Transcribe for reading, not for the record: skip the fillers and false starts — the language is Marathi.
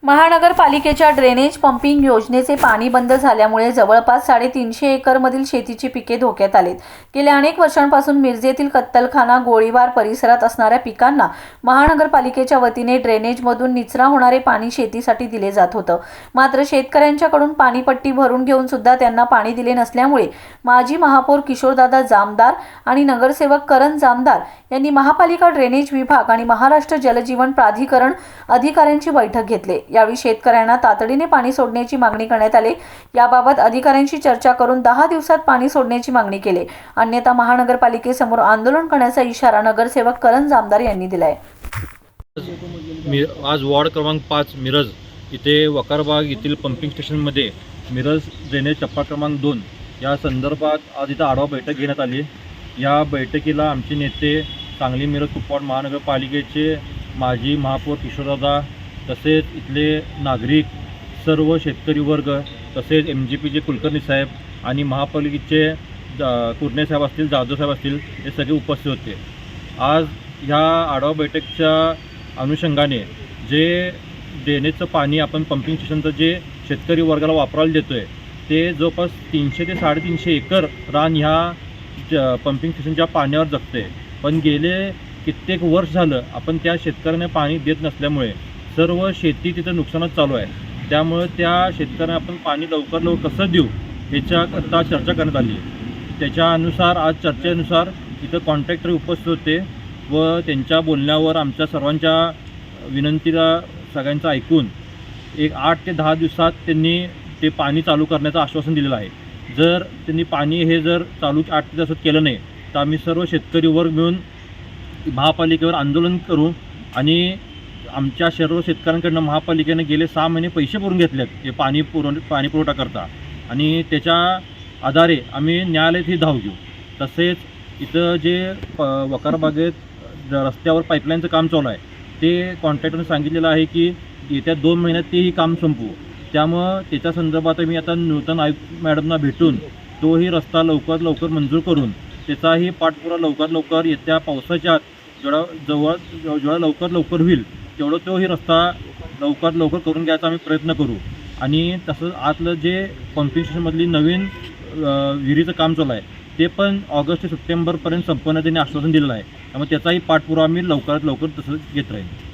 महानगरपालिकेच्या ड्रेनेज पंपिंग योजनेचे पाणी बंद झाल्यामुळे जवळपास 350 एकरमधील शेतीची पिके धोक्यात आलीत। गेल्या अनेक वर्षांपासून मिरजेतील कत्तलखाना गोळीबार परिसरात असणाऱ्या पिकांना महानगरपालिकेच्या वतीने ड्रेनेजमधून निचरा होणारे पाणी शेतीसाठी दिले जात होतं। मात्र शेतकऱ्यांच्याकडून पाणीपट्टी भरून घेऊन सुद्धा त्यांना पाणी दिले नसल्यामुळे माजी महापौर किशोरदादा जामदार आणि नगरसेवक करण जामदार यांनी महापालिका ड्रेनेज विभाग आणि महाराष्ट्र जलजीवन प्राधिकरण अधिकाऱ्यांची बैठक घेतली। यावेळी शेतकऱ्यांना तातडीने पाणी सोडण्याची मागणी करण्यात आली। याबाबत अधिकाऱ्यांशी चर्चा करून 10 दिवसात पाणी सोडण्याची मागणी केली। अन्यथा महानगरपालिकेसमोर आंदोलन करण्याचा इशारा नगरसेवक करण जामदार यांनी दिलाय। आज वॉर्ड क्रमांक 5 मिरज इथे वकारबाग येथील पंपिंग स्टेशनमध्ये मिरज ड्रेनेज टप्पा क्रमांक 2 या संदर्भात आज इथं आढावा बैठक घेण्यात आली। या बैठकीला आमचे नेते सांगली मिरज कुपवाड महानगरपालिकेचे माजी महापौर किशोरदादा तसेच इथले नागरिक, सर्व शेतकरी वर्ग, तसेच MGPचे कुलकर्णी साहेब आणि महापालिकेचे कुरणे साहेब असतील, जाधव साहेब असतील, हे सगळे उपस्थित होते। आज ह्या आढावा बैठकीच्या अनुषंगाने जे ड्रेनेजचं पाणी आपण पंपिंग स्टेशनचं जे शेतकरी वर्गाला वापरायला देतो आहे ते जवळपास 300 ते 350 एकर रान ह्या पंपिंग स्टेशनच्या पाण्यावर जगतं आहे। पण गेले कित्येक वर्ष झालं आपण त्या शेतकऱ्यांना पाणी देत नसल्यामुळे सर्व शेती तिथं नुकसानच चालू आहे। त्यामुळे त्या शेतकऱ्यांना आपण पाणी लवकर कसं देऊ ह्याच्याकरता चर्चा करण्यात आली। त्याच्यानुसार आज चर्चेनुसार इथं कॉन्ट्रॅक्टर उपस्थित होते व त्यांच्या बोलण्यावर आमच्या सर्वांच्या विनंतीला सगळ्यांचं ऐकून एक 8 ते 10 दिवसात त्यांनी ते पाणी चालू करण्याचं आश्वासन दिलेलं आहे। जर त्यांनी पाणी हे जर चालू 8 ते 10 दिवसात केलं नाही तर आम्ही सर्व शेतकरी वर्ग मिळून महापालिकेवर आंदोलन करू आणि आमच्या सर्व शेतकऱ्यांकडून महापालिकेने गेले 6 महिने पैसे भरून घेतलेत हे पाणी पुरवठा करता आणि त्याच्या आधारे आम्ही न्यायालयात ही धाव घेऊ। तसेच इथं जे वकारबागेत रस्त्यावर पाईपलाईनचं काम चालू आहे ते कॉन्ट्रॅक्टरने सांगितलेलं आहे की येत्या 2 महिन्यात तेही काम संपवू। त्यामुळं त्याच्या संदर्भात मी आता नूतन आयुक्त मॅडमना भेटून तोही रस्ता लवकरात लवकर मंजूर करून त्याचाही पाठपुरावा लवकरात लवकर येत्या पावसाच्या जेवढा लवकर होईल तेवढं तोही रस्ता लवकरात लवकर करून घ्यायचा आम्ही प्रयत्न करू। आणि तसंच आतलं जे पंपिंग स्टेशनमधली नवीन विहिरीचं काम चालू आहे ते पण ऑगस्ट ते सप्टेंबरपर्यंत संपवण्याचं त्यांनी आश्वासन दिलेलं आहे। त्यामुळे त्याचाही पाठपुरावा आम्ही लवकरात लवकर तसंच घेत राहील।